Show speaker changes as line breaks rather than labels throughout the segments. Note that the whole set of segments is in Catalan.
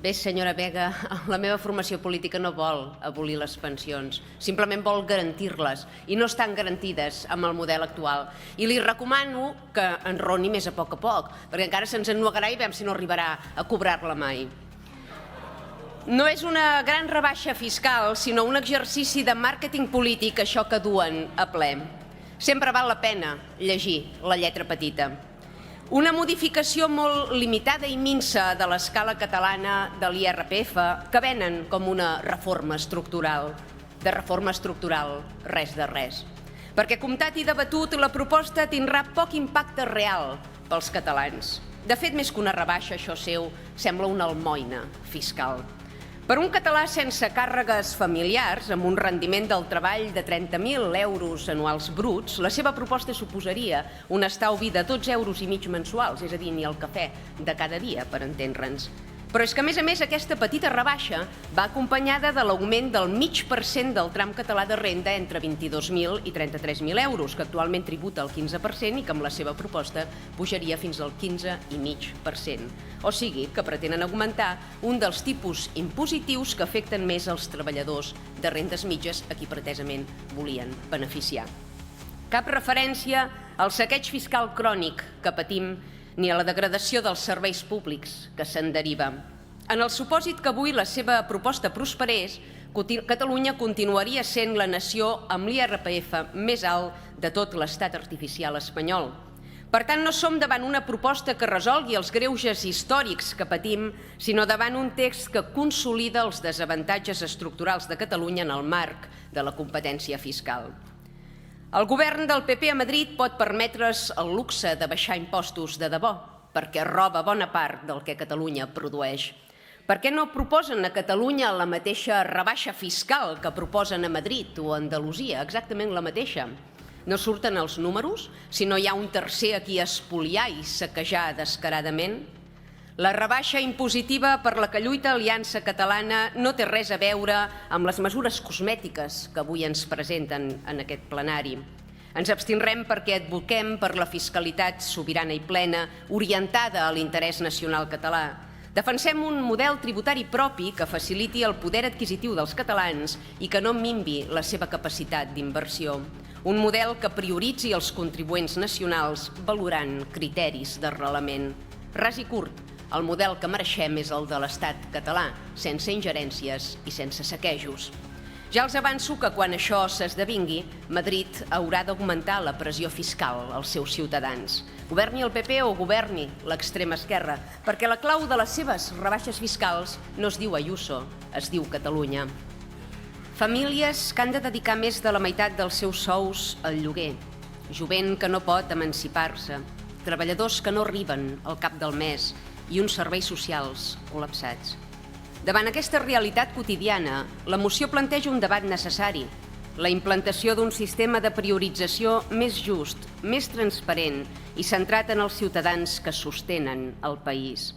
Bé, senyora Vega, la meva formació política no vol abolir les pensions, simplement vol garantir-les, i no estan garantides amb el model actual. I li recomano que enroni més a poc, perquè encara se'ns ennuegarà i veiem si no arribarà a cobrar-la mai. No és una gran rebaixa fiscal, sinó un exercici de màrqueting polític, això que duen a ple. Sempre val la pena llegir la lletra petita. Una modificació molt limitada i minsa de l'escala catalana de l'IRPF que venen com una reforma estructural. De reforma estructural, res de res. Perquè comptat i debatut, la proposta tindrà poc impacte real pels catalans. De fet, més que una rebaixa, això seu sembla una almoina fiscal. Per un català sense càrregues familiars, amb un rendiment del treball de 30.000 euros anuals bruts, la seva proposta suposaria un estalvi de 12,5 euros mensuals, és a dir, ni el cafè de cada dia, per entendre'ns. Però és que, a més, aquesta petita rebaixa va acompanyada de l'augment del 0,5% del tram català de renda entre 22.000 i 33.000 euros, que actualment tributa el 15% i que amb la seva proposta pujaria fins al 15,5%. O sigui, que pretenen augmentar un dels tipus impositius que afecten més els treballadors de rendes mitges a qui pretesament volien beneficiar. Cap referència al saqueig fiscal crònic que patim ni a la degradació dels serveis públics que se'n deriva. En el supòsit que avui la seva proposta prosperés, Catalunya continuaria sent la nació amb l'IRPF més alt de tot l'estat artificial espanyol. Per tant, no som davant una proposta que resolgui els greuges històrics que patim, sinó davant un text que consolida els desavantatges estructurals de Catalunya en el marc de la competència fiscal. El govern del PP a Madrid pot permetre's el luxe de baixar impostos de debò, perquè roba bona part del que Catalunya produeix. Per què no proposen a Catalunya la mateixa rebaixa fiscal que proposen a Madrid o a Andalusia, exactament la mateixa? No surten els números si no hi ha un tercer a qui espoliar i saquejar descaradament? La rebaixa impositiva per la que lluita Aliança Catalana no té res a veure amb les mesures cosmètiques que avui ens presenten en aquest plenari. Ens abstindrem perquè advoquem per la fiscalitat sobirana i plena, orientada a l'interès nacional català. Defensem un model tributari propi que faciliti el poder adquisitiu dels catalans i que no minvi la seva capacitat d'inversió. Un model que prioritzi els contribuents nacionals valorant criteris d'arrelament. Ras i curt, el model que mereixem és el de l'estat català, sense ingerències i sense saquejos. Ja els avanço que quan això s'esdevingui, Madrid haurà d'augmentar la pressió fiscal als seus ciutadans. Governi el PP o governi l'extrema esquerra, perquè la clau de les seves rebaixes fiscals no es diu Ayuso, es diu Catalunya. Famílies que han de dedicar més de la meitat dels seus sous al lloguer, jovent que no pot emancipar-se, treballadors que no arriben al cap del mes i uns serveis socials col·lapsats. Davant aquesta realitat quotidiana, la moció planteja un debat necessari, la implantació d'un sistema de priorització més just, més transparent i centrat en els ciutadans que sostenen el país.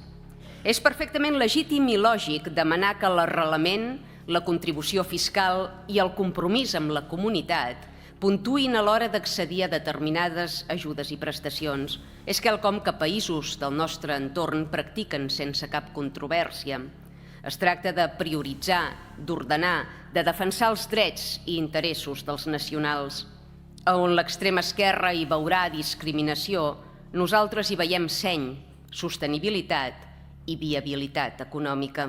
És perfectament legítim i lògic demanar que l'arrelament, la contribució fiscal i el compromís amb la comunitat puntuïn a l'hora d'accedir a determinades ajudes i prestacions. És quelcom que països del nostre entorn practiquen sense cap controvèrsia. Es tracta de prioritzar, d'ordenar, de defensar els drets i interessos dels nacionals. On l'extrema esquerra hi veurà discriminació, nosaltres hi veiem seny, sostenibilitat i viabilitat econòmica.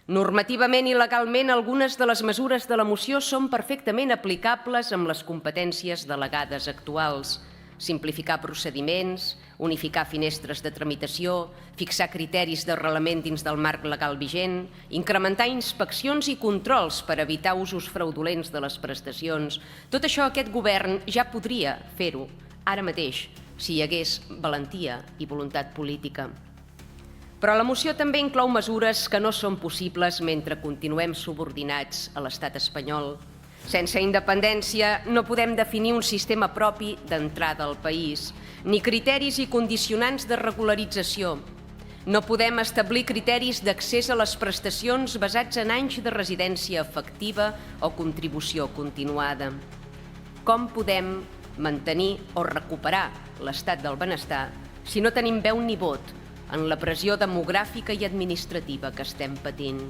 Normativament i legalment, algunes de les mesures de la moció són perfectament aplicables amb les competències delegades actuals. Simplificar procediments, unificar finestres de tramitació, fixar criteris d'arrelament dins del marc legal vigent, incrementar inspeccions i controls per evitar usos fraudulents de les prestacions. Tot això aquest govern ja podria fer-ho ara mateix, si hi hagués valentia i voluntat política. Però la moció també inclou mesures que no són possibles mentre continuem subordinats a l'estat espanyol. Sense independència no podem definir un sistema propi d'entrada al país, ni criteris i condicionants de regularització. No podem establir criteris d'accés a les prestacions basats en anys de residència efectiva o contribució continuada. Com podem mantenir o recuperar l'estat del benestar si no tenim veu ni vot en la pressió demogràfica i administrativa que estem patint.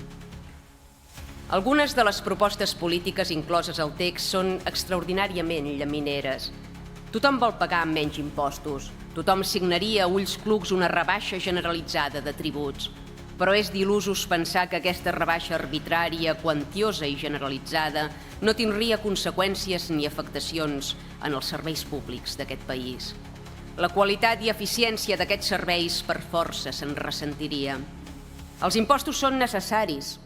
Algunes de les propostes polítiques incloses al text són extraordinàriament llamineres. Tothom vol pagar menys impostos, tothom signaria a ulls clucs una rebaixa generalitzada de tributs, però és d'il·lusos pensar que aquesta rebaixa arbitrària, quantiosa i generalitzada no tindria conseqüències ni afectacions en els serveis públics d'aquest país. La qualitat i eficiència d'aquests serveis per força se'n ressentiria. Els impostos són necessaris,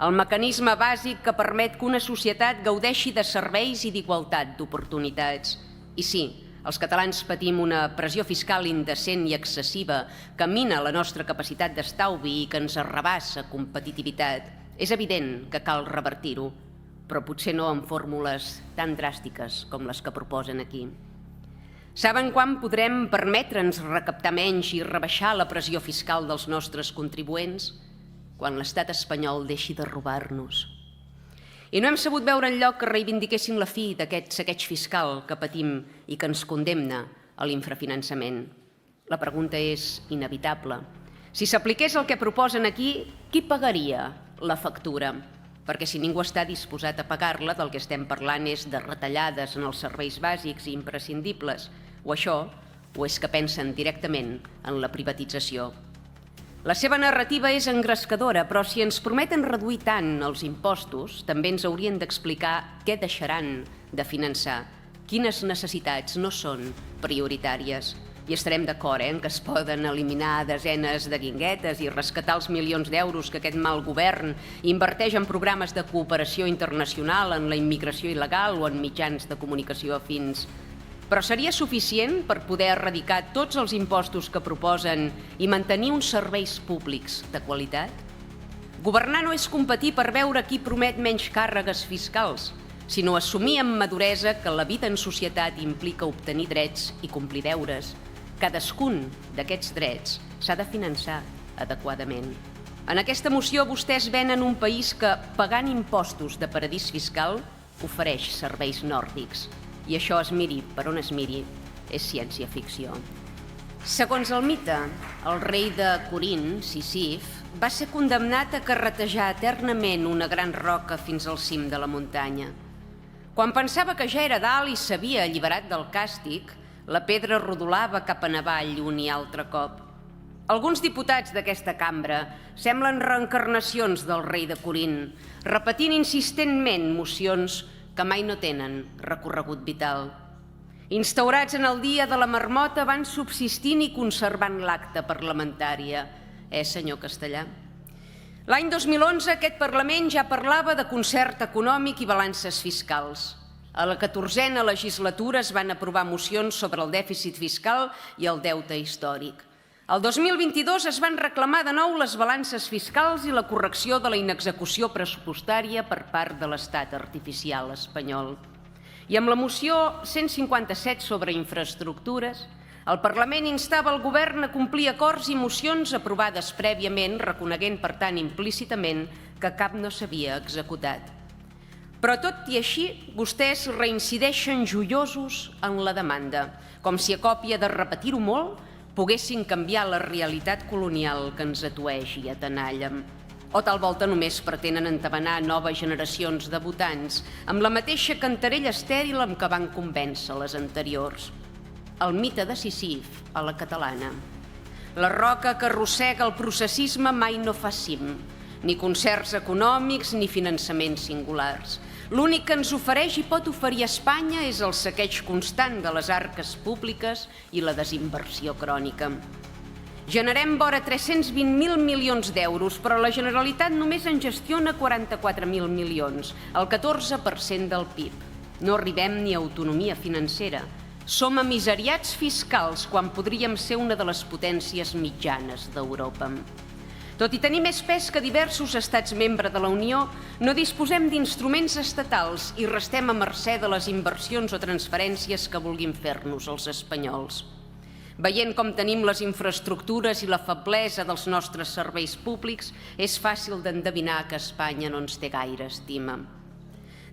el mecanisme bàsic que permet que una societat gaudeixi de serveis i d'igualtat d'oportunitats. I sí, els catalans patim una pressió fiscal indecent i excessiva que mina la nostra capacitat d'estalvi i que ens arrabassa competitivitat. És evident que cal revertir-ho, però potser no amb fórmules tan dràstiques com les que proposen aquí. Saben quan podrem permetre'ns recaptar menys i rebaixar la pressió fiscal dels nostres contribuents? Quan l'estat espanyol deixi de robar-nos. I no hem sabut veure enlloc que reivindiquessin la fi d'aquest saqueig fiscal que patim i que ens condemna a l'infrafinançament. La pregunta és inevitable. Si s'apliqués el que proposen aquí, qui pagaria la factura? Perquè si ningú està disposat a pagar-la, del que estem parlant és de retallades en els serveis bàsics i imprescindibles, o això, o és que pensen directament en la privatització. La seva narrativa és engrescadora, però si ens prometen reduir tant els impostos, també ens haurien d'explicar què deixaran de finançar, quines necessitats no són prioritàries. I estarem d'acord en que es poden eliminar desenes de guinguetes i rescatar els milions d'euros que aquest mal govern inverteix en programes de cooperació internacional, en la immigració il·legal o en mitjans de comunicació afins. Però seria suficient per poder erradicar tots els impostos que proposen i mantenir uns serveis públics de qualitat? Governar no és competir per veure qui promet menys càrregues fiscals, sinó assumir amb maduresa que la vida en societat implica obtenir drets i complir deures. Cadascun d'aquests drets s'ha de finançar adequadament. En aquesta moció vostès venen un país que, pagant impostos de paradís fiscal, ofereix serveis nòrdics. I això, es miri per on es miri, és ciència-ficció. Segons el mite, el rei de Corint, Sísif, va ser condemnat a carretejar eternament una gran roca fins al cim de la muntanya. Quan pensava que ja era dalt i s'havia alliberat del càstig, la pedra rodolava cap en avall un i altre cop. Alguns diputats d'aquesta cambra semblen reencarnacions del rei de Corint, repetint insistentment mocions que mai no tenen recorregut vital. Instaurats en el dia de la marmota, van subsistint i conservant l'acta parlamentària. Senyor Castellà? L'any 2011 aquest Parlament ja parlava de concert econòmic i balances fiscals. A la 14a legislatura es van aprovar mocions sobre el dèficit fiscal i el deute històric. El 2022 es van reclamar de nou les balances fiscals i la correcció de la inexecució pressupostària per part de l'estat artificial espanyol. I amb la moció 157 sobre infraestructures, el Parlament instava el govern a complir acords i mocions aprovades prèviament, reconeguent per tant implícitament que cap no s'havia executat. Però tot i així, vostès reincideixen joiosos en la demanda, com si a còpia de repetir-ho molt, poguessin canviar la realitat colonial que ens atueix i atenalla. O tal volta només pretenen entabanar noves generacions de votants amb la mateixa cantarella estèril amb què van convèncer les anteriors. El mite de Sísif a la catalana. La roca que arrossega el processisme mai no fa cim, ni concerts econòmics ni finançaments singulars. L'únic que ens ofereix i pot oferir a Espanya és el saqueig constant de les arques públiques i la desinversió crònica. Generem vora 320.000 milions d'euros, però la Generalitat només en gestiona 44.000 milions, el 14% del PIB. No arribem ni a autonomia financera. Som emisariats fiscals quan podríem ser una de les potències mitjanes d'Europa. Tot i tenir més pes que diversos estats membres de la Unió, no disposem d'instruments estatals i restem a mercè de les inversions o transferències que vulguin fer-nos els espanyols. Veient com tenim les infraestructures i la feblesa dels nostres serveis públics, és fàcil d'endevinar que Espanya no ens té gaire estima.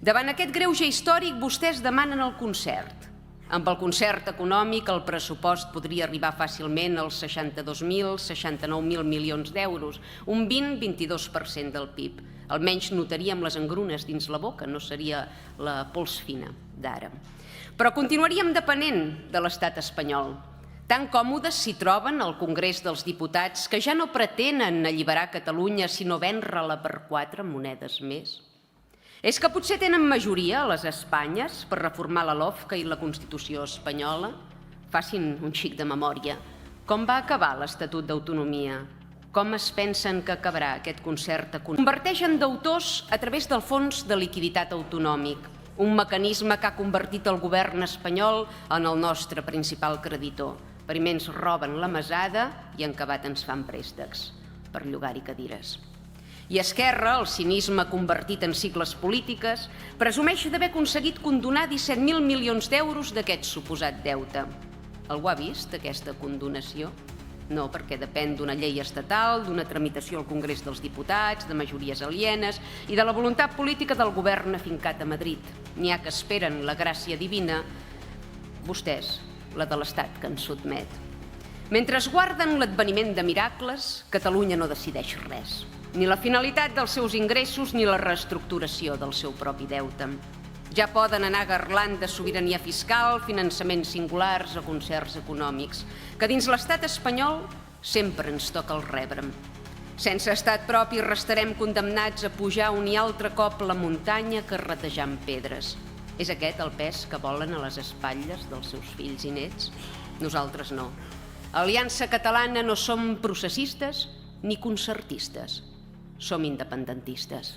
Davant aquest greuge històric, vostès demanen el concert. Amb el concert econòmic, el pressupost podria arribar fàcilment als 62.000, 69.000 milions d'euros, un 20-22% del PIB. Almenys notaríem les engrunes dins la boca, no seria la pols fina d'ara. Però continuaríem depenent de l'estat espanyol. Tan còmodes s'hi troben al Congrés dels Diputats que ja no pretenen alliberar Catalunya sinó vendre-la per 4 monedes més. És que potser tenen majoria a les Espanyes per reformar la LOFCA i la Constitució espanyola? Facin un xic de memòria. Com va acabar l'Estatut d'Autonomia? Com es pensen que acabarà aquest concert econòmic? Converteixen deutors a través del Fons de Liquiditat Autonòmic, un mecanisme que ha convertit el govern espanyol en el nostre principal creditor. Primer ens roben la mesada i en acabat ens fan préstecs per llogar-hi cadires. I Esquerra, el cinisme convertit en sigles polítiques, presumeix d'haver aconseguit condonar 17.000 milions d'euros d'aquest suposat deute. Algú ha vist aquesta condonació? No, perquè depèn d'una llei estatal, d'una tramitació al Congrés dels Diputats, de majories alienes i de la voluntat política del govern afincat a Madrid. N'hi ha que esperen la gràcia divina, vostès, la de l'Estat que ens sotmet. Mentre es guarden l'adveniment de miracles, Catalunya no decideix res. Ni la finalitat dels seus ingressos ni la reestructuració del seu propi deute. Ja poden anar garlant de sobirania fiscal, finançaments singulars o concerts econòmics, que dins l'estat espanyol sempre ens toca el rebre'm. Sense estat propi restarem condemnats a pujar un i altre cop la muntanya carretejant pedres. És aquest el pes que volen a les espatlles dels seus fills i nets? Nosaltres no. A Aliança Catalana no som processistes ni concertistes. Som independentistes.